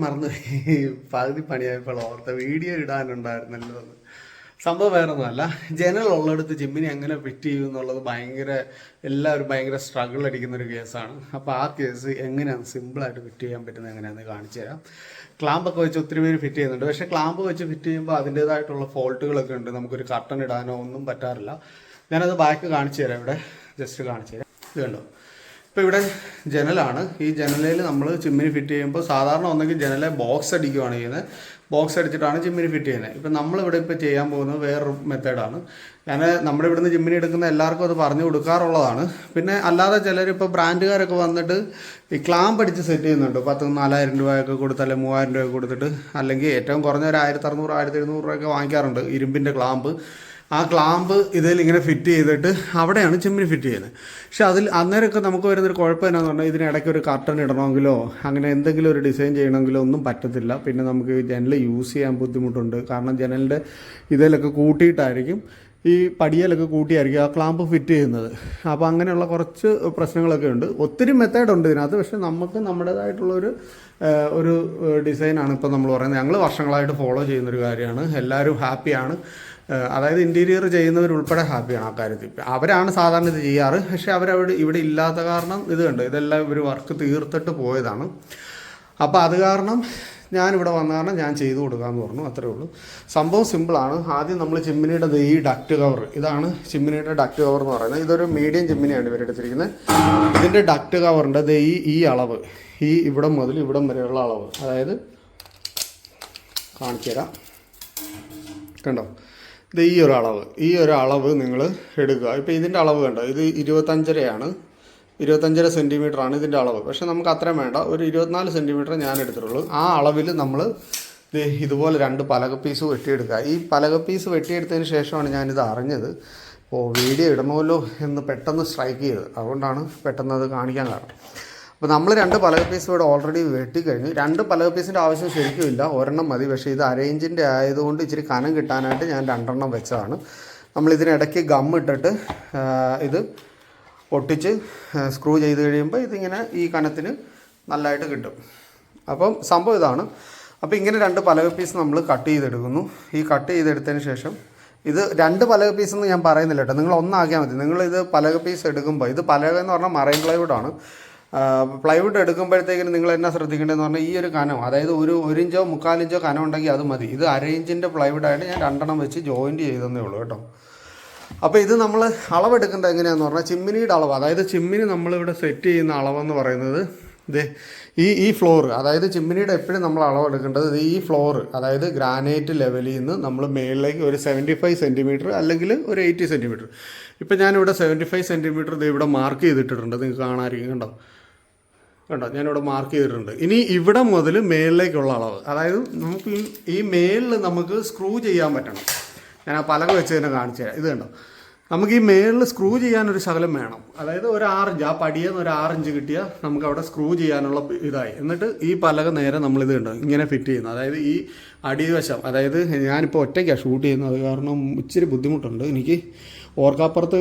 മറന്നു പകുതി പണിയായപ്പോൾ ഓർത്ത വീഡിയോ ഇടാനുണ്ടായിരുന്നല്ലോ എന്ന്. സംഭവം വേറെ ഒന്നുമല്ല, ജനൽ ഉള്ളിടത്ത് ചിമ്മിനി എങ്ങനെ ഫിറ്റ് ചെയ്യും എന്നുള്ളത് എല്ലാവരും ഭയങ്കര സ്ട്രഗിൾ അടിക്കുന്ന ഒരു കേസാണ്. അപ്പോൾ ആ കേസ് എങ്ങനെയാണ് സിമ്പിളായിട്ട് ഫിറ്റ് ചെയ്യാൻ പറ്റുന്നത് എങ്ങനെയാണെന്ന് കാണിച്ചു തരാം. ക്ലാമ്പൊക്കെ വെച്ച് ഒത്തിരി പേര് ഫിറ്റ് ചെയ്യുന്നുണ്ട്, പക്ഷേ ക്ലാമ്പ് വെച്ച് ഫിറ്റ് ചെയ്യുമ്പോൾ അതിൻ്റേതായിട്ടുള്ള ഫോൾട്ടുകളൊക്കെ ഉണ്ട്. നമുക്കൊരു കർട്ടൻ ഇടാനോ ഒന്നും പറ്റാറില്ല. ഞാനത് ബാക്ക് കാണിച്ചു തരാം. ഇവിടെ ജസ്റ്റ് കാണിച്ചു തരാം. ഇത് കണ്ടോ, ഇപ്പോൾ ഇവിടെ ജനലാണ്. ഈ ജനലയിൽ നമ്മൾ ചിമ്മിനി ഫിറ്റ് ചെയ്യുമ്പോൾ സാധാരണ ഒന്നെങ്കിൽ ജനലെ ബോക്സ് അടിക്കുകയാണ് ചെയ്യുന്നത്. ബോക്സ് അടിച്ചിട്ടാണ് ചിമ്മിനി ഫിറ്റ് ചെയ്യുന്നത്. ഇപ്പം നമ്മളിവിടെ ഇപ്പോൾ ചെയ്യാൻ പോകുന്നത് വേറൊരു മെത്തേഡാണ്. നമ്മുടെ ഇവിടുന്ന് ചിമ്മിനി എടുക്കുന്ന എല്ലാവർക്കും അത് പറഞ്ഞു കൊടുക്കാറുള്ളതാണ്. പിന്നെ അല്ലാതെ ചിലരിപ്പോൾ ബ്രാൻഡുകാരൊക്കെ വന്നിട്ട് ഈ ക്ലാമ്പ് അടിച്ച് സെറ്റ് ചെയ്യുന്നുണ്ട്. 4000 രൂപയൊക്കെ കൊടുത്ത് അല്ലെങ്കിൽ 3000 രൂപയൊക്കെ കൊടുത്തിട്ട്, അല്ലെങ്കിൽ ഏറ്റവും കുറഞ്ഞ ഒരു 1600 1700 രൂപയൊക്കെ വാങ്ങിക്കാറുണ്ട് ഇരുമ്പിൻ്റെ ക്ലാമ്പ്. ആ ക്ലാമ്പ് ഇതിൽ ഇങ്ങനെ ഫിറ്റ് ചെയ്തിട്ട് അവിടെയാണ് ചിമ്മിനി ഫിറ്റ് ചെയ്യുന്നത്. പക്ഷെ അന്നേരമൊക്കെ നമുക്ക് വരുന്നൊരു കുഴപ്പം എന്നാന്ന് പറഞ്ഞാൽ ഇതിനിടയ്ക്ക് ഒരു കർട്ടൻ ഇടണമെങ്കിലോ അങ്ങനെ എന്തെങ്കിലും ഒരു ഡിസൈൻ ചെയ്യണമെങ്കിലോ ഒന്നും പറ്റത്തില്ല. പിന്നെ നമുക്ക് ജനൽ യൂസ് ചെയ്യാൻ ബുദ്ധിമുട്ടുണ്ട്. കാരണം ജനലിൻ്റെ ഇതിലൊക്കെ കൂട്ടിയിട്ടായിരിക്കും, ഈ പടിയലൊക്കെ കൂട്ടിയായിരിക്കും ആ ക്ലാമ്പ് ഫിറ്റ് ചെയ്യുന്നത്. അപ്പോൾ അങ്ങനെയുള്ള കുറച്ച് പ്രശ്നങ്ങളൊക്കെ ഉണ്ട്. ഒത്തിരി മെത്തേഡുണ്ട് ഇതിനകത്ത്. പക്ഷെ നമുക്ക് നമ്മുടേതായിട്ടുള്ളൊരു ഒരു ഡിസൈനാണ് ഇപ്പോൾ നമ്മൾ പറയുന്നത്. ഞങ്ങൾ വർഷങ്ങളായിട്ട് ഫോളോ ചെയ്യുന്നൊരു കാര്യമാണ്. എല്ലാവരും ഹാപ്പിയാണ്. അതായത് ഇൻറ്റീരിയർ ചെയ്യുന്നവരുൾപ്പെടെ ഹാപ്പിയാണ് ആ കാര്യത്തിൽ. അവരാണ് സാധാരണ ഇത് ചെയ്യാറ്. പക്ഷേ ഇവിടെ ഇല്ലാത്ത കാരണം ഇത് കണ്ട് ഇതെല്ലാം ഇവർ വർക്ക് തീർത്തിട്ട് പോയതാണ്. അപ്പോൾ അത് കാരണം ഞാനിവിടെ വന്ന കാരണം ഞാൻ ചെയ്തു കൊടുക്കാമെന്ന് പറഞ്ഞു, അത്രേ ഉള്ളൂ. സംഭവം സിമ്പിളാണ്. ആദ്യം നമ്മൾ ചിമ്മിനിയുടെ ഈ ഡക്റ്റ് കവർ, ഇതാണ് ചിമ്മിനിയുടെ ഡക്റ്റ് കവർ എന്ന് പറയുന്നത്. ഇതൊരു മീഡിയം ചിമ്മിനിയാണ് ഇവരെടുത്തിരിക്കുന്നത്. ഇതിൻ്റെ ഡക്റ്റ് കവറിൻ്റെ ഈ അളവ്, ഈ ഇവിടം മുതൽ ഇവിടം വരെയുള്ള അളവ്, അതായത് കാണിച്ചു തരാം. കണ്ടോ, ഇത് ഈ ഒരു അളവ് നിങ്ങൾ എടുക്കുക. ഇപ്പോൾ ഇതിൻ്റെ അളവ് കണ്ടോ, ഇത് 25 സെൻറ്റിമീറ്ററാണ് ഇതിൻ്റെ അളവ്. പക്ഷേ നമുക്ക് അത്രയും വേണ്ട, ഒരു 24 സെൻറ്റിമീറ്റർ ഞാൻ എടുത്തിട്ടുള്ളൂ. ആ അളവിൽ നമ്മൾ ഇതുപോലെ 2 പലക പീസ് വെട്ടിയെടുക്കുക. ഈ പലക പീസ് വെട്ടിയെടുത്തതിന് ശേഷമാണ് ഞാനിത് അറിഞ്ഞത്. വീഡിയോ ഇടണമല്ലോ എന്ന് പെട്ടെന്ന് സ്ട്രൈക്ക് ചെയ്തത്. അതുകൊണ്ടാണ് പെട്ടെന്ന് അത് കാണിക്കാൻ കാരണം. അപ്പോൾ നമ്മൾ 2 പലക പീസ് ഇവിടെ ഓൾറെഡി വെട്ടിക്കഴിഞ്ഞു. 2 പലക പീസിൻ്റെ ആവശ്യം ശരിക്കും ഇല്ല, ഒരെണ്ണം മതി. പക്ഷേ ഇത് അരയിഞ്ചിൻ്റെ ആയതുകൊണ്ട് ഇച്ചിരി കനം കിട്ടാനായിട്ട് ഞാൻ 2 എണ്ണം വെച്ചതാണ്. നമ്മളിതിനിടയ്ക്ക് ഗം ഇട്ടിട്ട് ഇത് ഒട്ടിച്ച് സ്ക്രൂ ചെയ്ത് കഴിയുമ്പോൾ ഇതിങ്ങനെ ഈ കനത്തിന് നല്ലതായിട്ട് കിട്ടും. അപ്പം സംഭവം ഇതാണ്. അപ്പോൾ ഇങ്ങനെ 2 പലക പീസ് നമ്മൾ കട്ട് ചെയ്തെടുക്കുന്നു. ഈ കട്ട് ചെയ്തെടുത്തതിന് ശേഷം ഇത് 2 പലക പീസ് എന്ന് ഞാൻ പറയുന്നില്ല കേട്ടോ, നിങ്ങൾ ഒന്നാക്കിയാൽ മതി. നിങ്ങളിത് പലക പീസ് എടുക്കുമ്പോൾ, ഇത് പലക എന്ന് പറഞ്ഞാൽ മറൈൻ പ്ലൈവുഡാണ്. പ്ലൈവുഡ് എടുക്കുമ്പോഴത്തേക്കിന് നിങ്ങൾ എന്നാ ശ്രദ്ധിക്കേണ്ടതെന്ന് പറഞ്ഞാൽ ഈ ഒരു കനം, അതായത് ഒരു 1 ഇഞ്ചോ 3/4 ഇഞ്ചോ കനം ഉണ്ടെങ്കിൽ അത് മതി. ഇത് 1/2 ഇഞ്ചിൻ്റെ പ്ലൈവുഡായിട്ട് ഞാൻ 2 എണ്ണം വെച്ച് ജോയിൻറ്റ് ചെയ്തതേ ഉള്ളൂ കേട്ടോ. അപ്പോൾ ഇത് നമ്മൾ അളവെടുക്കേണ്ടത് എങ്ങനെയാണെന്ന് പറഞ്ഞാൽ ചിമ്മിനിയുടെ അളവ്, അതായത് ചിമ്മിനി നമ്മളിവിടെ സെറ്റ് ചെയ്യുന്ന അളവെന്ന് പറയുന്നത് ഈ ഫ്ലോർ, അതായത് ചിമ്മിനിയുടെ എപ്പോഴും നമ്മൾ അളവെടുക്കേണ്ടത് ഈ ഫ്ലോർ, അതായത് ഗ്രാനൈറ്റ് ലെവലിൽ നിന്ന് നമ്മൾ മേളിലേക്ക് ഒരു 75 സെൻറ്റിമീറ്റർ അല്ലെങ്കിൽ ഒരു 80 സെൻറ്റിമീറ്റർ. ഇപ്പം ഞാനിവിടെ 75 സെൻറ്റിമീറ്റർ ഇവിടെ മാർക്ക് ചെയ്തിട്ടുണ്ട്, നിങ്ങൾക്ക് കാണാമായിരിക്കും. കണ്ടോ, ഞാനിവിടെ മാർക്ക് ചെയ്തിട്ടുണ്ട്. ഇനി ഇവിടെ മുതൽ മേളിലേക്കുള്ള അളവ്, അതായത് നമുക്ക് ഈ മേളിൽ നമുക്ക് സ്ക്രൂ ചെയ്യാൻ പറ്റണം. ഞാൻ ആ പലക വെച്ച് തന്നെ കാണിച്ചു തരാം. ഇത് കണ്ടോ, നമുക്ക് ഈ മേളിൽ സ്ക്രൂ ചെയ്യാനൊരു ശകലം വേണം. അതായത് ഒരു 6 ഇഞ്ച്, ആ പടിയെന്ന് ഒരു 6 ഇഞ്ച് കിട്ടിയാൽ നമുക്ക് അവിടെ സ്ക്രൂ ചെയ്യാനുള്ള ഇതായി. എന്നിട്ട് ഈ പലക നേരെ നമ്മളിത് കണ്ടോ ഇങ്ങനെ ഫിറ്റ് ചെയ്യുന്നു. അതായത് ഈ അടിവശം, അതായത് ഞാനിപ്പോൾ ഒറ്റയ്ക്കാണ് ഷൂട്ട് ചെയ്യുന്നത്, അത് കാരണം ഇച്ചിരി ബുദ്ധിമുട്ടുണ്ട് എനിക്ക്. ഓർക്കാപ്പുറത്ത്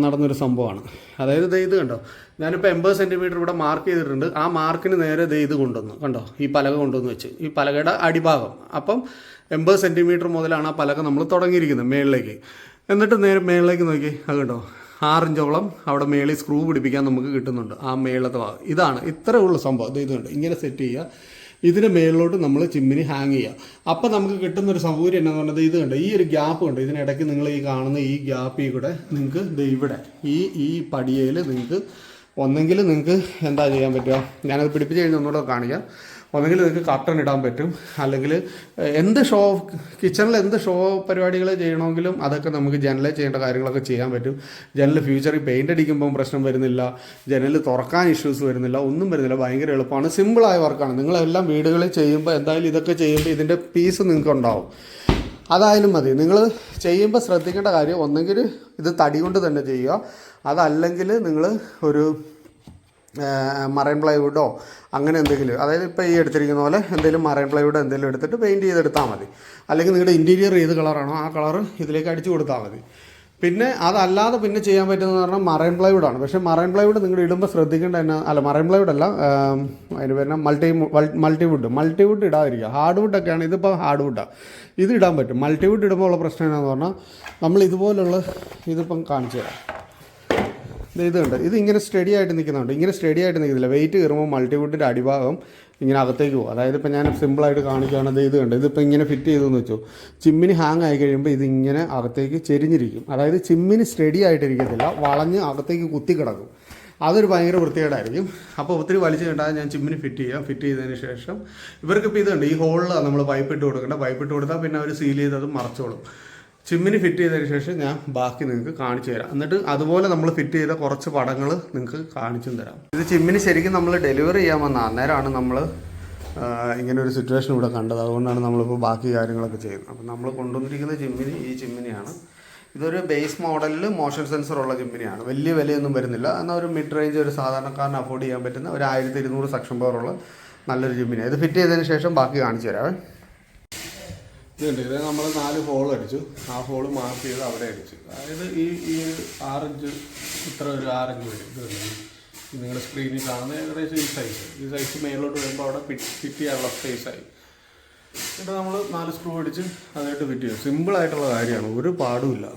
നടന്നൊരു സംഭവമാണ്. അതായത് ഇത് കണ്ടോ, ഞാനിപ്പോൾ 80 സെൻറ്റിമീറ്റർ ഇവിടെ മാർക്ക് ചെയ്തിട്ടുണ്ട്. ആ മാർക്കിന് നേരെ ഇത് കൊണ്ടുവന്നു, കണ്ടോ ഈ പലക കൊണ്ടുവന്ന് വെച്ച്, ഈ പലകയുടെ അടിഭാഗം. അപ്പം 80 സെൻറ്റിമീറ്റർ മുതലാണ് ആ പലക നമ്മൾ തുടങ്ങിയിരിക്കുന്നത് മേളിലേക്ക്. എന്നിട്ട് നേരെ മേളിലേക്ക് നോക്കി, അത് കണ്ടോ 6 ഇഞ്ചോളം അവിടെ മേളിൽ സ്ക്രൂ പിടിപ്പിക്കാൻ നമുക്ക് കിട്ടുന്നുണ്ട്. ആ മേളത്തെ ഭാഗം ഇതാണ്, ഇത്രയേ ഉള്ളൂ സംഭവം. ഇതുണ്ട്, ഇങ്ങനെ സെറ്റ് ചെയ്യുക. ഇതിന് മേളിലോട്ട് നമ്മൾ ചിമ്മിനി ഹാങ് ചെയ്യുക. അപ്പം നമുക്ക് കിട്ടുന്നൊരു സൗകര്യം എന്നാന്ന് പറഞ്ഞത്, ഇത് കണ്ടോ ഈ ഒരു ഗ്യാപ്പ് ഉണ്ട്. ഇതിനിടയ്ക്ക് നിങ്ങൾ ഈ കാണുന്ന ഈ ഗ്യാപ്പിൽ കൂടെ നിങ്ങൾക്ക് ഇവിടെ ഈ പടിയയിൽ നിങ്ങൾക്ക് ഒന്നെങ്കിൽ നിങ്ങൾക്ക് എന്താ ചെയ്യാൻ പറ്റുക, ഞാനത് പിടിപ്പിച്ച് കഴിഞ്ഞ് ഒന്നുകൂടെ കാണിക്കാം. ഒന്നെങ്കിൽ നിങ്ങൾക്ക് കർട്ടൻ ഇടാൻ പറ്റും, അല്ലെങ്കിൽ കിച്ചണിൽ എന്ത് ഷോ പരിപാടികൾ ചെയ്യണമെങ്കിലും അതൊക്കെ നമുക്ക് ജനലിൽ ചെയ്യേണ്ട കാര്യങ്ങളൊക്കെ ചെയ്യാൻ പറ്റും. ജനൽ ഫ്യൂച്ചറിൽ പെയിൻ്റ് അടിക്കുമ്പം പ്രശ്നം വരുന്നില്ല, ജനൽ തുറക്കാൻ ഇഷ്യൂസ് വരുന്നില്ല, ഒന്നും വരുന്നില്ല. ഭയങ്കര എളുപ്പമാണ്, സിമ്പിളായ വർക്കാണ്. നിങ്ങളെല്ലാം വീടുകളിൽ ചെയ്യുമ്പോൾ എന്തായാലും ഇതൊക്കെ ചെയ്യുമ്പോൾ ഇതിൻ്റെ പീസ് നിങ്ങൾക്ക് ഉണ്ടാവും. അതായാലും മതി. നിങ്ങൾ ചെയ്യുമ്പോൾ ശ്രദ്ധിക്കേണ്ട കാര്യം, ഒന്നെങ്കിൽ ഇത് തടി കൊണ്ട് തന്നെ ചെയ്യുക, അതല്ലെങ്കിൽ നിങ്ങൾ ഒരു മറൈൻ പ്ലൈവുഡോ അങ്ങനെ എന്തെങ്കിലും, അതായത് ഇപ്പോൾ ഈ എടുത്തിരിക്കുന്ന പോലെ എന്തെങ്കിലും മറൈൻ പ്ലൈവുഡോ എന്തെങ്കിലും എടുത്തിട്ട് പെയിൻറ്റ് ചെയ്തെടുത്താൽ മതി. അല്ലെങ്കിൽ നിങ്ങളുടെ ഇൻറ്റീരിയർ ഏത് കളറാണോ ആ കളർ ഇതിലേക്ക് അടിച്ചു കൊടുത്താൽ മതി. പിന്നെ അതല്ലാതെ പിന്നെ ചെയ്യാൻ പറ്റുന്നത് പറഞ്ഞാൽ മറൈൻ പ്ലൈവുഡാണ്. പക്ഷേ മറൈൻ പ്ലൈവുഡ് നിങ്ങൾ ഇടുമ്പോൾ ശ്രദ്ധിക്കേണ്ട എന്നാ, അല്ല മറൈൻ പ്ലൈവുഡ് അല്ല, അതിന് പേരുന്ന മൾട്ടിവുഡ് ഇടാതിരിക്കുക. ഹാർഡ് വുഡൊക്കെയാണ്, ഇതിപ്പോൾ ഹാർഡ് വുഡാണ്, ഇത് ഇടാൻ പറ്റും. മൾട്ടിവുഡ് ഇടുമ്പോൾ ഉള്ള പ്രശ്നം എന്നാന്ന് പറഞ്ഞാൽ നമ്മൾ ഇതുപോലുള്ള ഇതിപ്പം കാണിച്ചു തരാം. ഇതുണ്ട്, ഇത് ഇങ്ങനെ സ്റ്റഡി ആയിട്ട് നിൽക്കുന്നുണ്ട്, ഇങ്ങനെ സ്റ്റഡി ആയിട്ട് നിൽക്കുന്നില്ല. വെയിറ്റ് കയറുമ്പോൾ മൾട്ടിവുഡിൻ്റെ അടിഭാഗം ഇങ്ങനെ അകത്തേക്ക് പോകും. അതായത് ഇപ്പോൾ ഞാൻ സിമ്പിളായിട്ട് കാണിക്കുകയാണെങ്കിൽ ഇത് കണ്ട്, ഇതിപ്പോൾ ഇങ്ങനെ ഫിറ്റ് ചെയ്തെന്ന് വെച്ചു, ചിമ്മിനി ഹാങ് ആയി കഴിയുമ്പോൾ ഇതിങ്ങനെ അകത്തേക്ക് ചെരിഞ്ഞിരിക്കും. അതായത് ചിമ്മിനി സ്റ്റഡി ആയിട്ടിരിക്കത്തില്ല, വളഞ്ഞ് അകത്തേക്ക് കുത്തി കിടക്കും. അതൊരു ഭയങ്കര വൃത്തികേടായിരിക്കും. അപ്പോൾ ഒത്തിരി വലിച്ചു കിട്ടാതെ ഞാൻ ചിമ്മിനി ഫിറ്റ് ചെയ്യാം. ഫിറ്റ് ചെയ്തതിന് ശേഷം ഇവർക്കിപ്പോൾ ഇതുണ്ട്, ഈ ഹോളിലാണ് നമ്മൾ പൈപ്പ് ഇട്ട് കൊടുക്കേണ്ട. പൈപ്പ് ഇട്ട് കൊടുത്താൽ പിന്നെ അവർ സീൽ ചെയ്ത് അത് മറച്ചോളും. ചിമ്മിനി ഫിറ്റ് ചെയ്തതിന് ശേഷം ഞാൻ ബാക്കി നിങ്ങൾക്ക് കാണിച്ചു തരാം. എന്നിട്ട് അതുപോലെ നമ്മൾ ഫിറ്റ് ചെയ്ത കുറച്ച് പടങ്ങൾ നിങ്ങൾക്ക് കാണിച്ചും തരാം. ഇത് ചിമ്മിനി ശരിക്കും നമ്മൾ ഡെലിവറി ചെയ്യാൻ വന്ന അന്നേരമാണ് നമ്മൾ ഇങ്ങനെ ഒരു സിറ്റുവേഷൻ ഇവിടെ കണ്ടത്. അതുകൊണ്ടാണ് നമ്മളിപ്പോൾ ബാക്കി കാര്യങ്ങളൊക്കെ ചെയ്യുന്നത്. അപ്പോൾ നമ്മൾ കൊണ്ടുവന്നിരിക്കുന്ന ചിമ്മിനി ഈ ചിമ്മിനിയാണ്. ഇതൊരു ബേസ് മോഡലിൽ മോഷൻ സെൻസർ ഉള്ള ചിമ്മിനിയാണ്. വലിയ വിലയൊന്നും വരുന്നില്ല, എന്നാൽ ഒരു മിഡ് റേഞ്ച് ഒരു സാധാരണക്കാരന് അഫോർഡ് ചെയ്യാൻ പറ്റുന്ന ഒരു 1200 സെക്ഷൻ പവറുള്ള നല്ലൊരു ചിമ്മിനിയാണ്. ഇത് ഫിറ്റ് ചെയ്തതിന് ശേഷം ബാക്കി കാണിച്ചു തരാമേ. ഇതുണ്ട്, ഇത് നമ്മൾ 4 ഹോൾ അടിച്ചു. ആ ഹോള് മാർക്ക് ചെയ്ത് അവിടെ അടിച്ചു. അതായത് ഈ 6 ഇഞ്ച്, ഇത്ര ഒരു 6 ഇഞ്ച് വരും. ഇതുണ്ട്, നിങ്ങളുടെ സ്ക്രീനിൽ കാണുന്ന ഏകദേശം ഈ സൈസ് മേലോട്ട് വരുമ്പോൾ അവിടെ ഫിറ്റ് ചെയ്യാനുള്ള സ്പേസായി. എന്നിട്ട് നമ്മൾ 4 സ്ക്രൂ അടിച്ച് അതായിട്ട് ഫിറ്റ് ചെയ്യും. സിമ്പിളായിട്ടുള്ള കാര്യമാണ്, ഒരു പാടുമില്ല.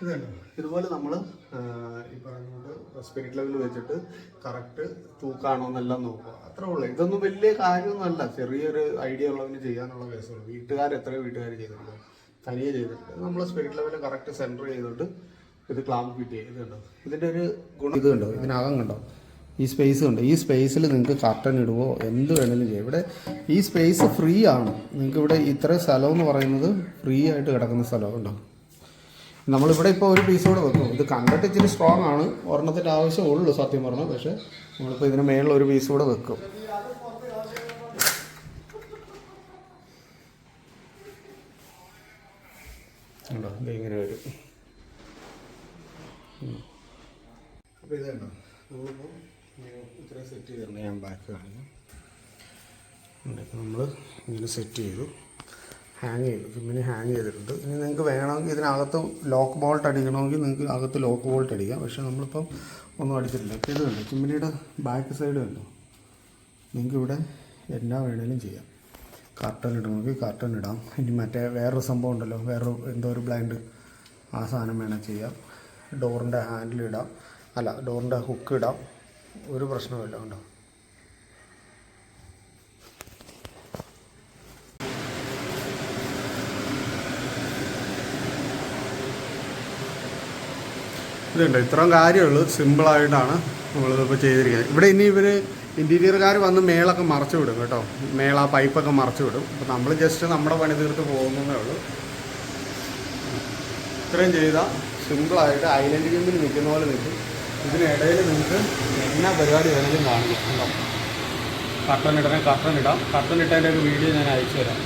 ഇതുണ്ട്, ഇതുപോലെ നമ്മൾ ഈ പറയുന്നത് സ്പിരിറ്റ് ലെവൽ വെച്ചിട്ട് കറക്റ്റ് തൂക്കാണോ എന്നെല്ലാം നോക്കുക. അത്രേ ഉള്ളൂ. ഇതൊന്നും വലിയ കാര്യമൊന്നുമല്ല, ചെറിയൊരു ഐഡിയ ഉള്ളതിന് ചെയ്യാനുള്ള കേസുള്ളൂ. എത്രയോ വീട്ടുകാർ ചെയ്തിട്ടുണ്ട്, തനിയെ ചെയ്തിട്ടുണ്ട്. നമ്മൾ സ്പിരിറ്റ് ലെവൽ കറക്റ്റ് സെൻറ്റർ ചെയ്തിട്ട് ഇത് ക്ലാമ്പ് ഫിറ്റ് ചെയ്യുക. ഇത് കണ്ടോ, ഇതിൻ്റെ ഒരു ഗുണം ഇത് കണ്ടോ, ഇതിനകം കണ്ടോ ഈ സ്പേസ് ഉണ്ട്. ഈ സ്പേസിൽ നിങ്ങൾക്ക് കർട്ടൻ ഇടുവോ എന്ത് വേണമെങ്കിലും ചെയ്യാം. ഇവിടെ ഈ സ്പേസ് ഫ്രീ ആണ്. നിങ്ങൾക്ക് ഇവിടെ ഇത്രയും സ്ഥലം എന്ന് പറയുന്നത് ഫ്രീ ആയിട്ട് കിടക്കുന്ന സ്ഥലം ഉണ്ടോ. നമ്മളിവിടെ ഇപ്പോൾ ഒരു പീസ് കൂടെ വെക്കും. ഇത് കണ്ടിട്ട് ഇച്ചിരി സ്ട്രോങ് ആണ്, ഒരെണ്ണത്തിൻ്റെ ആവശ്യമുള്ളൂ സത്യം പറഞ്ഞു. പക്ഷേ നമ്മളിപ്പോൾ ഇതിന് മേളിൽ ഒരു പീസ് കൂടെ വെക്കും. ഉണ്ടോ, ഇത് ഇങ്ങനെ വരും. അപ്പോൾ ഇതുണ്ടോ, നമ്മളിപ്പോൾ ഇത്രയും സെറ്റ് ചെയ്തിട്ടുണ്ട്. ഞാൻ ബാക്ക് കാണിക്കാം. ഇപ്പോൾ നമ്മൾ ഇങ്ങനെ സെറ്റ് ചെയ്തു, ഹാങ് ചെയ്തു. ചിമ്മിനി ഹാങ് ചെയ്തിട്ടുണ്ട്. ഇനി നിങ്ങൾക്ക് വേണമെങ്കിൽ ഇതിനകത്ത് ലോക്ക് ബോൾട്ട് അടിക്കണമെങ്കിൽ നിങ്ങൾക്ക് അകത്ത് ലോക്ക് ബോൾട്ട് അടിക്കാം. പക്ഷേ നമ്മളിപ്പം ഒന്നും അടിച്ചിട്ടില്ല. ഇപ്പോൾ ഇത് കണ്ടോ, ചിമ്മിനിയുടെ ബാക്ക് സൈഡ് കണ്ടോ, നിങ്ങൾക്ക് ഇവിടെ എന്നാ വേണമെങ്കിലും ചെയ്യാം. കർട്ടൻ ഇടണമെങ്കിൽ കർട്ടൻ ഇടാം. ഇനി മറ്റേ വേറൊരു സംഭവം ഉണ്ടല്ലോ, എന്തോ ഒരു ബ്ലൈൻഡ്, ആ സാധനം വേണം ചെയ്യാം. ഡോറിൻ്റെ ഹാൻഡിൽ ഇടാം, അല്ല ഡോറിൻ്റെ ഹുക്ക് ഇടാം, ഒരു പ്രശ്നമില്ല. ഉണ്ടോ, ഇതുണ്ട്. ഇത്രയും കാര്യമുള്ളൂ, സിമ്പിളായിട്ടാണ് നമ്മളിതിപ്പോൾ ചെയ്തിരിക്കുന്നത്. ഇവിടെ ഇനി ഇവർ ഇൻറ്റീരിയർകാർ വന്ന് മേളൊക്കെ മറച്ചു വിടും കേട്ടോ, മേള പൈപ്പൊക്കെ മറച്ചു വിടും. അപ്പോൾ നമ്മൾ ജസ്റ്റ് നമ്മുടെ പണി തീർത്ത് പോകുന്നതേ ഉള്ളൂ. ഇത്രയും ചെയ്താൽ സിമ്പിളായിട്ട് ഐലൻഡ് ഗെയിമിൽ നിൽക്കുന്ന പോലെ നിൽക്കും. ഇതിനിടയിൽ നിങ്ങൾക്ക് എന്നാ പരിപാടി വേണമെങ്കിലും കാണിക്കാം. കേട്ടോ, കർട്ടൻ ഇടാം. കർട്ടൻ ഇട്ടതിൻ്റെ ഒരു വീഡിയോ ഞാൻ അയച്ചു തരാം.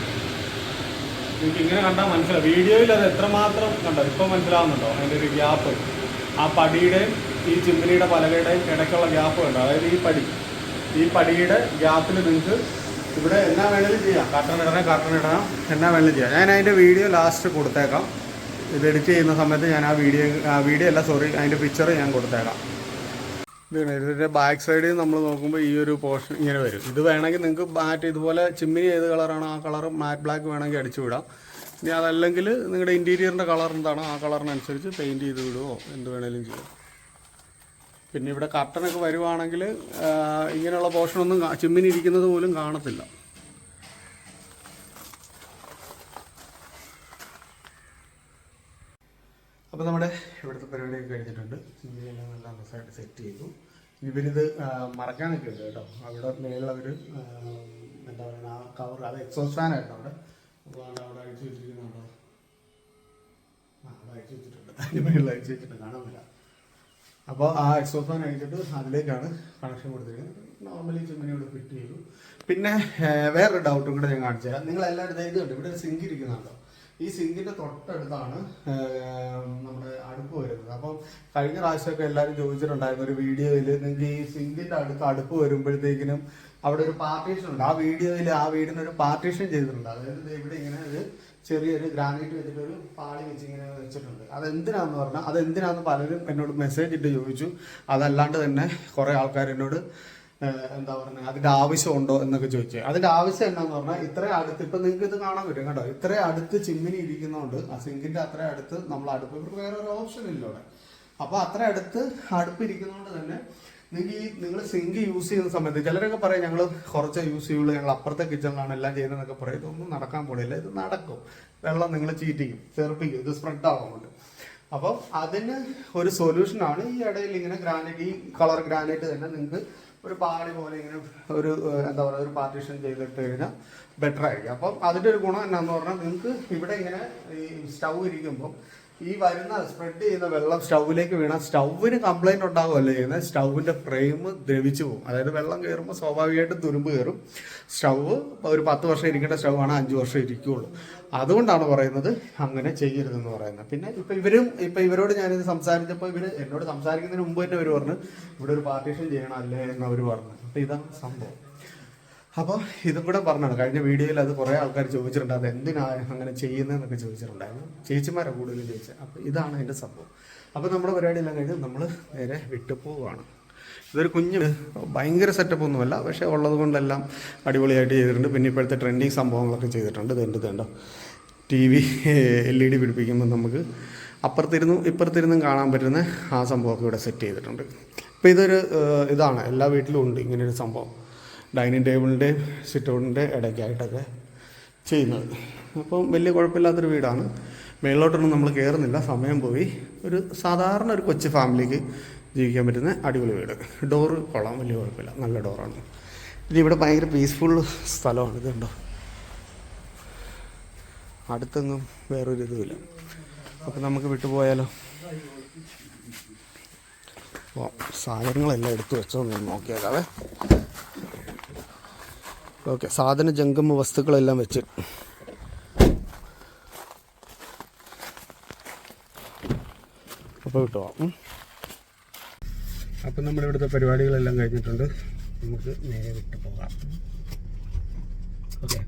നിങ്ങൾക്ക് ഇങ്ങനെ കണ്ടാൽ മനസ്സിലാവും. വീഡിയോയിൽ അത് എത്രമാത്രം കണ്ടോ, ഇപ്പോൾ മനസ്സിലാവുന്നുണ്ടോ അതിൻ്റെ ഒരു ഗ്യാപ്പ്. ആ പടിയുടെയും ഈ ചിമ്മിനിയുടെ പലകയുടെയും ഇടയ്ക്കുള്ള ഗ്യാപ്പ് ഉണ്ട്. അതായത് ഈ പടിയുടെ ഗ്യാപ്പിൽ നിങ്ങൾക്ക് ഇവിടെ എന്നാ വേണമെങ്കിലും ചെയ്യാം. കർട്ടൻ ഇടണം, എന്നാ വേണമെങ്കിലും ചെയ്യാം. ഞാൻ അതിൻ്റെ വീഡിയോ ലാസ്റ്റ് കൊടുത്തേക്കാം. ഇത് എഡിറ്റ് ചെയ്യുന്ന സമയത്ത് ഞാൻ അതിൻ്റെ പിക്ചർ ഞാൻ കൊടുത്തേക്കാം. ഇതിൻ്റെ ബാക്ക് സൈഡിൽ നമ്മൾ നോക്കുമ്പോൾ ഈ ഒരു പോർഷൻ ഇങ്ങനെ വരും. ഇത് വേണമെങ്കിൽ നിങ്ങൾക്ക് മാറ്റ് ഇതുപോലെ ചിമ്മിനി ഏത് കളറാണോ ആ കളർ മാറ്റ് ബ്ലാക്ക് വേണമെങ്കിൽ അടിച്ചു വിടാം. ഇനി അതല്ലെങ്കിൽ നിങ്ങളുടെ ഇൻറ്റീരിയറിൻ്റെ കളർ എന്താണോ ആ കളറിനനുസരിച്ച് പെയിൻറ്റ് ചെയ്ത് വിടുമോ എന്ത് വേണമെങ്കിലും ചെയ്യാം. പിന്നെ ഇവിടെ കർട്ടനൊക്കെ വരുവാണെങ്കിൽ ഇങ്ങനെയുള്ള പോർഷനൊന്നും ചിമ്മിനി ഇരിക്കുന്നത് പോലും കാണത്തില്ല. അപ്പോൾ നമ്മുടെ ഇവിടുത്തെ പരിപാടിയൊക്കെ കഴിഞ്ഞിട്ടുണ്ട്. ചിമ്മിനിയെല്ലാം നല്ല രസമായിട്ട് സെറ്റ് ചെയ്തു. ഇവരിത് മറക്കാനൊക്കെ ഉണ്ട് കേട്ടോ. അവിടെ മേളിലവർ എന്താ പറയുക, ആ കവർ അത് എക്സോസ്റ്റ് ഫാനായിരുന്നു അവിടെ. അപ്പോൾ അവിടെ അഴിച്ചു വെച്ചിരിക്കുന്നുണ്ടോ, അവിടെ അഴിച്ചു വെച്ചിട്ടുണ്ട്, അതിന് മേളിൽ അഴിച്ചു വെച്ചിട്ട് കാണാൻ പറ്റില്ല. അപ്പോൾ ആ എക്സോസ്റ്റ് ഫാൻ അഴിച്ചിട്ട് അതിലേക്കാണ് കണക്ഷൻ കൊടുത്തിരിക്കുന്നത്. നോർമലി ചിമ്മിനിയോട് ഫിറ്റ് ചെയ്തു. പിന്നെ വേറൊരു ഡൗട്ടും കൂടെ ഞാൻ കാണിച്ചു തരാം. നിങ്ങളെല്ലാവരും ഇത് കണ്ടു, ഇവിടെ ഒരു സിങ്ക് ഇരിക്കുന്നുണ്ടോ? ഈ സിങ്കിൻ്റെ തൊട്ടടുത്താണ് നമ്മുടെ അടുപ്പ് വരുന്നത്. അപ്പം കഴിഞ്ഞ പ്രാവശ്യമൊക്കെ എല്ലാവരും ചോദിച്ചിട്ടുണ്ടായിരുന്നു ഒരു വീഡിയോയിൽ, നിങ്ങൾക്ക് ഈ സിങ്കിൻ്റെ അടുപ്പ് വരുമ്പോഴത്തേക്കിനും അവിടെ ഒരു പാർട്ടീഷൻ ഉണ്ട്. ആ വീഡിയോയിൽ ആ വീടിനൊരു പാർട്ടീഷൻ ചെയ്തിട്ടുണ്ട്. അതായത് ഇവിടെ ഇങ്ങനെ ഒരു ചെറിയൊരു ഗ്രാനൈറ്റ് വെച്ചിട്ടൊരു പാളി വെച്ച് ഇങ്ങനെ വെച്ചിട്ടുണ്ട്. അതെന്തിനാന്ന് പറഞ്ഞാൽ അതെന്തിനാന്ന് പലരും എന്നോട് മെസ്സേജ് ഇട്ട് ചോദിച്ചു. അതല്ലാണ്ട് തന്നെ കുറേ ആൾക്കാർ എന്നോട് എന്താ പറയുക അതിൻ്റെ ആവശ്യമുണ്ടോ എന്നൊക്കെ ചോദിച്ചു. അതിൻ്റെ ആവശ്യം എന്നാന്ന് പറഞ്ഞാൽ ഇത്രയും അടുത്ത് ഇപ്പം നിങ്ങൾക്ക് ഇത് കാണാൻ പറ്റും കേട്ടോ. ഇത്രയും അടുത്ത് ചിമ്മിനി ഇരിക്കുന്നതുകൊണ്ട് ആ സിങ്കിൻ്റെ അത്രയും അടുത്ത് നമ്മൾ അടുപ്പ്, ഇവർക്ക് വേറെ ഒരു ഓപ്ഷൻ ഇല്ല അവിടെ. അപ്പോൾ അത്ര അടുത്ത് അടുപ്പ് ഇരിക്കുന്നതുകൊണ്ട് തന്നെ നിങ്ങൾ സിങ്ക് യൂസ് ചെയ്യുന്ന സമയത്ത് ചിലരൊക്കെ പറയും ഞങ്ങൾ കുറച്ച് യൂസ് ചെയ്യുള്ളൂ, ഞങ്ങൾ അപ്പുറത്തെ കിച്ചണിലാണ് എല്ലാം ചെയ്യുന്നതെന്നൊക്കെ പറയും. ഇതൊന്നും നടക്കാൻ പോടില്ല. ഇത് നടക്കും. വെള്ളം നിങ്ങൾ ചീറ്റിക്കും, തെറിപ്പിക്കും, ഇത് സ്പ്രെഡ് ആവുന്നുണ്ട്. അപ്പം അതിന് ഒരു സൊല്യൂഷനാണ് ഈ ഇടയിൽ ഇങ്ങനെ ഗ്രാനൈറ്റ്, ഈ കളർ ഗ്രാനൈറ്റ് തന്നെ നിങ്ങൾക്ക് ഒരു പാളി പോലെ ഇങ്ങനെ ഒരു എന്താ പറയുക ഒരു പാർട്ടീഷൻ ചെയ്തിട്ട് കഴിഞ്ഞാൽ ബെറ്റർ ആയിരിക്കും. അപ്പം അതിൻ്റെ ഒരു ഗുണം എന്നാന്ന് പറഞ്ഞാൽ നിങ്ങൾക്ക് ഇവിടെ ഇങ്ങനെ ഈ സ്റ്റൗ ഇരിക്കുമ്പം ഈ വരുന്ന സ്പ്രെഡ് ചെയ്യുന്ന വെള്ളം സ്റ്റൗവിലേക്ക് വീണാൽ സ്റ്റൗവിന് കംപ്ലൈൻറ്റ് ഉണ്ടാകുമല്ലോ ചെയ്യുന്നത്. സ്റ്റൗവിൻ്റെ ഫ്രെയിം ദ്രവിച്ചു പോകും. അതായത് വെള്ളം കയറുമ്പോൾ സ്വാഭാവികമായിട്ടും തുരുമ്പ് കയറും. സ്റ്റൗവ് ഒരു 10 വർഷം ഇരിക്കേണ്ട സ്റ്റൗ ആണ് 5 വർഷം ഇരിക്കുകയുള്ളൂ. അതുകൊണ്ടാണ് പറയുന്നത് അങ്ങനെ ചെയ്യരുതെന്ന് പറയുന്നത്. പിന്നെ ഇപ്പം ഇവരോട് ഞാനിത് സംസാരിച്ചപ്പോൾ ഇവർ എന്നോട് സംസാരിക്കുന്നതിന് മുമ്പ് തന്നെ ഇവർ പറഞ്ഞു ഇവിടെ ഒരു പാർട്ടീഷൻ ചെയ്യണം അല്ലേ എന്ന് അവർ പറഞ്ഞു. അപ്പോൾ ഇതാണ് സംഭവം. അപ്പോൾ ഇതും കൂടെ പറഞ്ഞാണ് കഴിഞ്ഞ വീഡിയോയിൽ അത് കുറേ ആൾക്കാർ ചോദിച്ചിട്ടുണ്ട്, അത് എന്തിനാണ് അങ്ങനെ ചെയ്യുന്നതെന്നൊക്കെ ചോദിച്ചിട്ടുണ്ടായിരുന്നു. ചേച്ചിമാരെ കൂടുതലും ചോദിച്ചത്. അപ്പോൾ ഇതാണ് അതിൻ്റെ സംഭവം. അപ്പോൾ നമ്മുടെ പരിപാടിയെല്ലാം കഴിഞ്ഞ് നമ്മൾ നേരെ വിട്ടു പോവുകയാണ്. ഇതൊരു കുഞ്ഞ് ഭയങ്കര സെറ്റപ്പ് ഒന്നുമല്ല, പക്ഷേ ഉള്ളത് കൊണ്ടെല്ലാം അടിപൊളിയായിട്ട് ചെയ്തിട്ടുണ്ട്. പിന്നെ ഇപ്പോഴത്തെ ട്രെൻഡിങ് സംഭവങ്ങളൊക്കെ ചെയ്തിട്ടുണ്ട്. ഇതുണ്ട് TV LED പിടിപ്പിക്കുമ്പോൾ നമുക്ക് അപ്പുറത്തിരുന്നും ഇപ്പുറത്തിരുന്നും കാണാൻ പറ്റുന്ന ആ സംഭവമൊക്കെ ഇവിടെ സെറ്റ് ചെയ്തിട്ടുണ്ട്. അപ്പോൾ ഇതൊരു ഇതാണ് എല്ലാ വീട്ടിലും ഉണ്ട് ഇങ്ങനെയൊരു സംഭവം. ഡൈനിങ് ടേബിളിൻ്റെ സിറ്റൗട്ടിൻ്റെ ഇടയ്ക്കായിട്ടൊക്കെ ചെയ്യുന്നത്. അപ്പം വലിയ കുഴപ്പമില്ലാത്തൊരു വീടാണ്. മേളിലോട്ടൊന്നും നമ്മൾ കയറുന്നില്ല, സമയം പോയി. ഒരു സാധാരണ ഒരു കൊച്ചു ഫാമിലിക്ക് ജീവിക്കാൻ പറ്റുന്ന അടിപൊളി വീട്. ഡോറ് കൊള്ളാം, വലിയ കുഴപ്പമില്ല, നല്ല ഡോറാണ്. ഇനി ഇവിടെ ഭയങ്കര പീസ്ഫുൾ സ്ഥലമാണ്. ഇതുണ്ടോ, അടുത്തൊന്നും വേറൊരു ഇതുമില്ല. അപ്പം നമുക്ക് വിട്ടുപോയാലോ? അപ്പോൾ സാധനങ്ങളെല്ലാം എടുത്തു വെച്ചോന്ന് നോക്കിയേക്കാവേ. ഓക്കെ, സാധന ജംഗമ വസ്തുക്കളെല്ലാം വെച്ച് അപ്പോൾ വിട്ടുപോകാം. അപ്പം നമ്മുടെ ഇവിടുത്തെ പരിപാടികളെല്ലാം കഴിഞ്ഞിട്ടുണ്ട്. നമുക്ക് നേരെ വിട്ടു പോകാം. ഓക്കെ,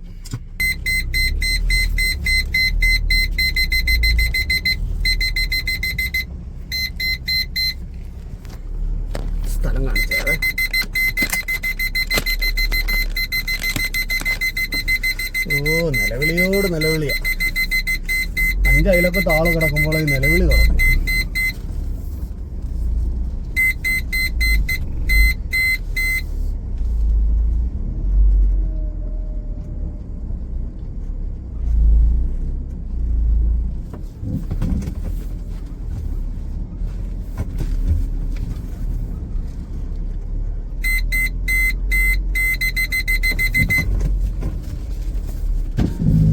സ്ഥലം കാണിച്ചേ. ഓ, നിലവിളിയോട് നിലവിളിയാ. 5 അയലൊക്കെ ആള് കിടക്കുമ്പോൾ ഈ നിലവിളി തുടങ്ങും.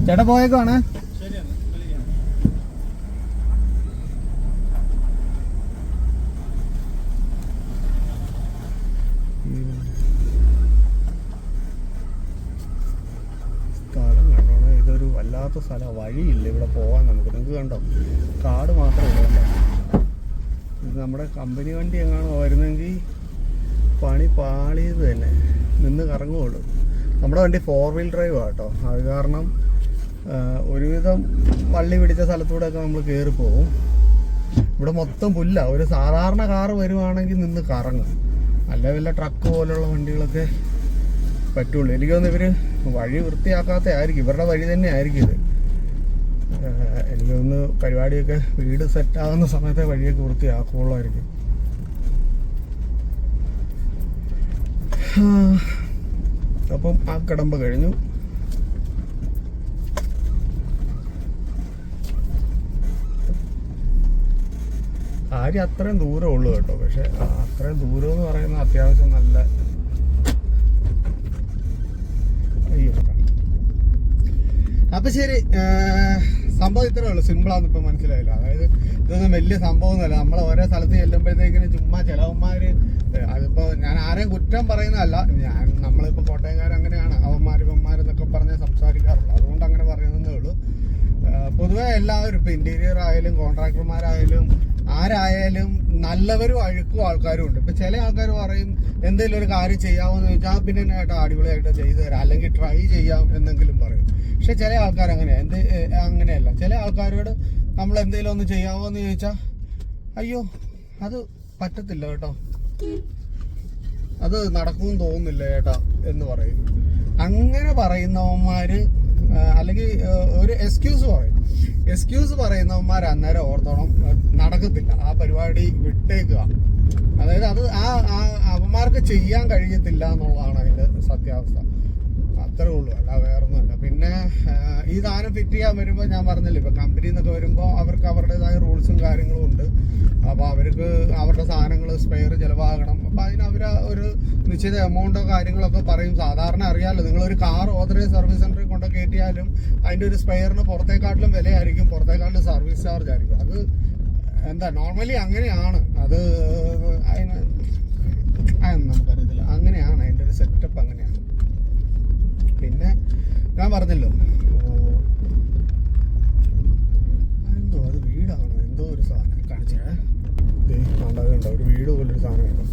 ചേട്ടാ പോയേക്കാണ്. സ്ഥലം കണ്ടോണേ, ഇതൊരു വല്ലാത്ത സ്ഥലം. വഴിയില്ല ഇവിടെ പോകാൻ നമുക്ക്. നിങ്ങൾക്ക് കണ്ടോ, കാട് മാത്രമേ ഉള്ളൂ. ഇത് നമ്മുടെ കമ്പനി വണ്ടി എങ്ങാണോ വരുന്നെങ്കിൽ പണി പാളിയത് തന്നെ, നിന്ന് കറങ്ങുള്ളൂ. നമ്മുടെ വണ്ടി 4 വീൽ ഡ്രൈവ് കേട്ടോ. അത് കാരണം ഒരുവിധം വള്ളി പിടിച്ച സ്ഥലത്തൂടെയൊക്കെ നമ്മൾ കയറി പോകും. ഇവിടെ മൊത്തം പുല്ല. ഒരു സാധാരണ കാറ് വരുവാണെങ്കിൽ നിന്ന് കറങ്ങും, അല്ല വല്ല ട്രക്ക് പോലുള്ള വണ്ടികളൊക്കെ പറ്റുള്ളൂ. എനിക്ക് തോന്നുന്നു ഇവർ വഴി വൃത്തിയാക്കാത്ത ആയിരിക്കും, ഇവരുടെ വഴി തന്നെ ആയിരിക്കും ഇത്. എനിക്ക് തോന്നുന്നു പരിപാടിയൊക്കെ വീട് സെറ്റാകുന്ന സമയത്തെ വഴിയൊക്കെ വൃത്തിയാക്കുള്ളായിരിക്കും. അപ്പം ആ കടമ്പ കഴിഞ്ഞു. കാര്യം അത്രയും ദൂരം ഉള്ളു കേട്ടോ. പക്ഷെ അത്രയും ദൂരം എന്ന് പറയുന്നത് അത്യാവശ്യം നല്ല അപ്പൊ ശരി. സംഭവം ഇത്രേ ഉള്ളൂ, സിമ്പിളാന്ന് ഇപ്പൊ മനസ്സിലായില്ല. അതായത് ഇതൊന്നും വലിയ സംഭവമൊന്നുമല്ല. നമ്മൾ ഓരോ സ്ഥലത്ത് ചെല്ലുമ്പോഴത്തേക്കിന് ചുമ്മാ ചിലവന്മാര്, അതിപ്പോ ഞാൻ ആരെയും കുറ്റം പറയുന്നതല്ല, നമ്മളിപ്പോ കോട്ടയംകാർ അങ്ങനെയാണ്, അവന്മാരിവന്മാരെന്നൊക്കെ പറഞ്ഞ് സംസാരിക്കാറുള്ളൂ. അതുകൊണ്ട് അങ്ങനെ പറയുന്നതേ ഉള്ളൂ. പൊതുവെ എല്ലാവരും ഇപ്പൊ ഇന്റീരിയർ ആയാലും കോൺട്രാക്ടർമാരായാലും ആരായാലും നല്ലവരും അഴുക്കും ആൾക്കാരും ഉണ്ട്. ഇപ്പൊ ചില ആൾക്കാർ പറയും എന്തെങ്കിലും ഒരു കാര്യം ചെയ്യാമെന്ന് ചോദിച്ചാൽ പിന്നെ കേട്ടോ അടിപൊളിയായിട്ട് ചെയ്തു തരാം, അല്ലെങ്കിൽ ട്രൈ ചെയ്യാം എന്നെങ്കിലും പറയും. പക്ഷെ ചില ആൾക്കാർ അങ്ങനെയാണ്, അങ്ങനെയല്ല. ചില ആൾക്കാരോട് നമ്മൾ എന്തെങ്കിലും ഒന്ന് ചെയ്യാമോ എന്ന് ചോദിച്ചാൽ അയ്യോ അത് പറ്റത്തില്ല കേട്ടോ, അത് നടക്കുമെന്ന് തോന്നുന്നില്ല ചേട്ടാ എന്ന് പറയും. അങ്ങനെ പറയുന്നവന്മാര് അല്ലെങ്കിൽ ഒരു എക്സ്ക്യൂസ് പറയുന്നവന്മാർ അന്നേരം ഓർത്തോണം നടക്കത്തില്ല, ആ പരിപാടി വിട്ടേക്കുക. അതായത് അത് അവന്മാർക്ക് ചെയ്യാൻ കഴിയത്തില്ല എന്നുള്ളതാണ് അതിന്റെ സത്യാവസ്ഥ. അത്രേ ഉള്ളൂ, അല്ല വേറൊന്നുമല്ല. പിന്നെ ഈ സാധനം ഫിറ്റ് ചെയ്യാൻ വരുമ്പോൾ ഞാൻ പറഞ്ഞില്ല, ഇപ്പൊ കമ്പനിയിൽ നിന്നൊക്കെ വരുമ്പോൾ അവർക്ക് അവരുടേതായ റൂൾസും കാര്യങ്ങളും ഉണ്ട്. അപ്പോൾ അവർക്ക് അവരുടെ സാധനങ്ങൾ സ്പെയർ ചിലവാകണം. അപ്പോൾ അതിന് അവർ ഒരു നിശ്ചിത എമൗണ്ടോ കാര്യങ്ങളൊക്കെ പറയും. സാധാരണ അറിയാമല്ലോ, നിങ്ങളൊരു കാർ ഓതറൈസ് സർവീസ് സെന്ററിൽ കൊണ്ട് കയറ്റിയാലും അതിൻ്റെ ഒരു സ്പെയറിന് പുറത്തേക്കാട്ടിലും വിലയായിരിക്കും, പുറത്തേക്കാട്ടിലും സർവീസ് ചാർജ് ആയിരിക്കും. അത് എന്താ നോർമലി അങ്ങനെയാണ്. അത് അതൊന്നും നമുക്കറിയത്തില്ല, അങ്ങനെയാണ് അതിൻ്റെ ഒരു സെറ്റപ്പ്, അങ്ങനെയാണ്. പിന്നെ ഞാൻ പറഞ്ഞല്ലോ എന്തോ അത് വീടാണ്, എന്തോ ഒരു സാധനം കാണിച്ചേ കണ്ടോ, ഒരു വീട് പോലൊരു സാധനം കണ്ടോ,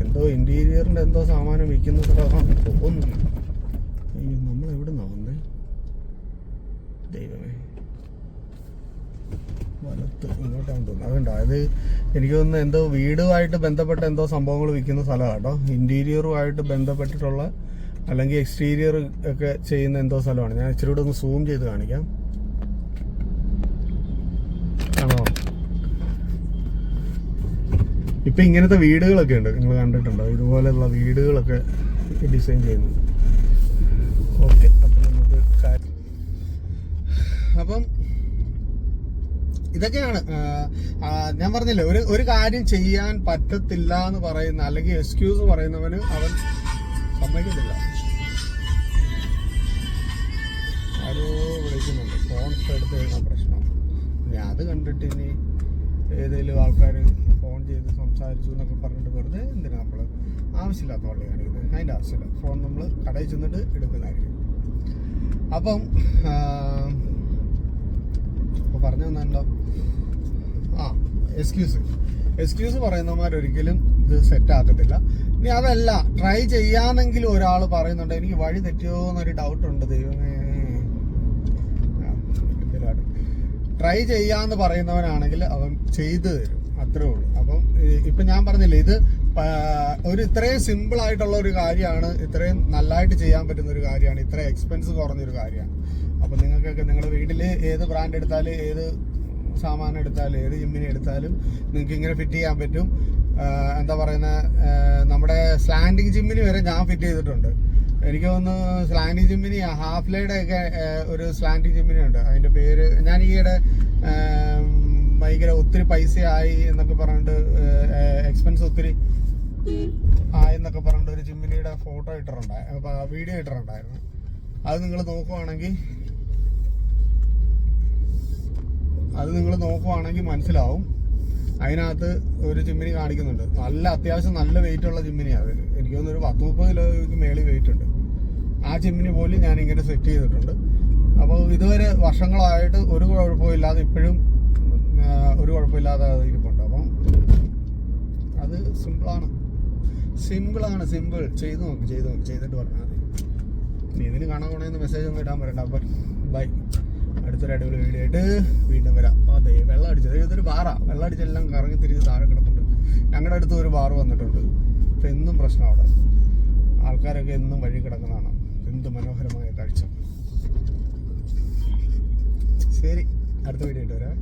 എന്തോ ഇന്റീരിയറിന്റെ എന്തോ സാമാനം വിൽക്കുന്ന സ്ഥലമാണ് തോന്നുന്നു. നമ്മൾ എവിടെ നിന്നാ വന്നേ ദൈവമേ, വലത്ത് ഇങ്ങോട്ടാണ് തോന്നുന്നത്. അതുകൊണ്ടോ അത് എനിക്ക് തോന്നുന്നു എന്തോ വീടുമായിട്ട് ബന്ധപ്പെട്ട എന്തോ സംഭവങ്ങൾ വിൽക്കുന്ന സ്ഥലമാണ് കേട്ടോ. ഇന്റീരിയറുമായിട്ട് ബന്ധപ്പെട്ടിട്ടുള്ള അല്ലെങ്കിൽ എക്സ്റ്റീരിയർ ഒക്കെ ചെയ്യുന്ന എന്തോ സ്ഥലമാണ്. ഞാൻ ഇച്ചിരി കൂടെ ഒന്ന് സൂം ചെയ്ത് കാണിക്കാം. ആണോ, ഇപ്പൊ ഇങ്ങനത്തെ വീടുകളൊക്കെ ഉണ്ട്, നിങ്ങൾ കണ്ടിട്ടുണ്ടോ? ഇതുപോലെയുള്ള വീടുകളൊക്കെ ഡിസൈൻ ചെയ്യുന്നു. ഓക്കെ, അപ്പം നമുക്ക് അപ്പം ഇതൊക്കെയാണ് ഞാൻ പറഞ്ഞില്ലേ, ഒരു കാര്യം ചെയ്യാൻ പറ്റത്തില്ല എന്ന് പറയുന്ന അല്ലെങ്കിൽ എക്സ്ക്യൂസ് പറയുന്നവന് അവൻ സമ്മതിക്കത്തില്ല. ആരോ വിളിക്കുന്നുണ്ട്, ഫോൺ എടുത്ത് കഴിഞ്ഞാൽ പ്രശ്നം. ഞാൻ അത് കണ്ടിട്ട് ഇനി ഏതെങ്കിലും ആൾക്കാർ ഫോൺ ചെയ്ത് സംസാരിച്ചു എന്നൊക്കെ പറഞ്ഞിട്ട് വെറുതെ എന്തിനാ നമ്മൾ ആവശ്യമില്ലാത്ത വള്ളി കാണിക്കുന്നത്? അതിൻ്റെ ആവശ്യമില്ല. ഫോൺ നമ്മൾ കടയിൽ ചെന്നിട്ട് എടുക്കുന്നതായിരിക്കും. അപ്പം അപ്പോൾ പറഞ്ഞു തന്നല്ലോ, എക്സ്ക്യൂസ് പറയുന്നവന്മാരൊരിക്കലും ഇത് സെറ്റ് ആക്കത്തില്ല. ഇനി അതല്ല, ട്രൈ ചെയ്യാന്നെങ്കിലും ഒരാൾ പറയുന്നുണ്ട് എനിക്ക് വഴി തെറ്റിയോ എന്നൊരു ഡൗട്ടുണ്ട്, ദൈവമേ. ട്രൈ ചെയ്യാന്ന് പറയുന്നവനാണെങ്കിൽ അവൻ ചെയ്തു തരും, അത്രേ ഉള്ളൂ. അപ്പം ഇപ്പം ഞാൻ പറഞ്ഞില്ലേ, ഇത് ഒരു ഇത്രയും സിമ്പിൾ ആയിട്ടുള്ള ഒരു കാര്യമാണ്, ഇത്രയും നല്ലതായിട്ട് ചെയ്യാൻ പറ്റുന്ന ഒരു കാര്യമാണ്, ഇത്രയും എക്സ്പെൻസ് കുറഞ്ഞൊരു കാര്യമാണ്. അപ്പം നിങ്ങൾക്കൊക്കെ നിങ്ങളുടെ വീട്ടിൽ ഏത് ബ്രാൻഡ് എടുത്താലും ഏത് സാമാനം എടുത്താലും ഏത് ജിമ്മിനി എടുത്താലും നിങ്ങൾക്ക് ഇങ്ങനെ ഫിറ്റ് ചെയ്യാൻ പറ്റും. എന്താ പറയുന്ന, നമ്മുടെ സ്ലാൻഡിങ് ജിമ്മിനി വരെ ഞാൻ ഫിറ്റ് ചെയ്തിട്ടുണ്ട്. എനിക്ക് തോന്നുന്നു സ്ലാൻഡിങ് ജിമ്മിനി ഹാഫ്ലയുടെ ഒക്കെ ഒരു സ്ലാൻഡിങ് ജിമ്മിനി ഉണ്ട്. അതിൻ്റെ പേര് ഞാൻ ഈയിടെ ഭയങ്കര ഒത്തിരി പൈസയായി എന്നൊക്കെ പറഞ്ഞിട്ട്, എക്സ്പെൻസ് ഒത്തിരി ആയി എന്നൊക്കെ പറഞ്ഞിട്ട് ഒരു ജിമ്മിനിയുടെ ഫോട്ടോ ഇട്ടിട്ടുണ്ടായിരുന്നു, വീഡിയോ ഇട്ടിട്ടുണ്ടായിരുന്നു. അത് നിങ്ങൾ നോക്കുവാണെങ്കിൽ മനസ്സിലാവും. അതിനകത്ത് ഒരു ജിമ്മിനി കാണിക്കുന്നുണ്ട്, നല്ല അത്യാവശ്യം നല്ല വെയിറ്റ് ഉള്ള ജിമ്മിനിയാണ്. എനിക്ക് തോന്നുന്നു ഒരു 10-30 കിലോയ്ക്ക് മേളിൽ വെയിറ്റ് ഉണ്ട്. ആ ജിമ്മിനി പോലും ഞാൻ ഇങ്ങനെ സെറ്റ് ചെയ്തിട്ടുണ്ട്. അപ്പോൾ ഇതുവരെ വർഷങ്ങളായിട്ട് ഒരു കുഴപ്പമില്ലാതെ ഇപ്പോഴും ഒരു കുഴപ്പമില്ലാതെ ഇരിപ്പുണ്ട്. അപ്പം അത് സിമ്പിളാണ്. ചെയ്ത് നോക്ക് ചെയ്തിട്ട് പറഞ്ഞാൽ മതി. നീ ഇതിന് കാണാൻ പോണേന്ന് മെസ്സേജ് ഒന്നും ഇടാൻ പറയണ്ട. അപ്പം ബൈ, അടുത്തൊരു അടിപൊളി വീഡിയോ ആയിട്ട് വീണ്ടും വരാം. അതെ, വെള്ളം അടിച്ചത് ഇതൊരു ബാറാണ്, വെള്ളം അടിച്ചെല്ലാം കറങ്ങി തിരിച്ച് താഴെ കിടപ്പുണ്ട്. ഞങ്ങളുടെ അടുത്ത് ഒരു ബാറ് വന്നിട്ടുണ്ട്. ഇപ്പം എന്നും പ്രശ്നം അവിടെ, ആൾക്കാരൊക്കെ എന്നും വഴി കിടക്കുന്നതാണ്. എന്ത് മനോഹരമായ കാഴ്ച. ശരി, അടുത്ത വീഡിയോ ആയിട്ട് വരാം.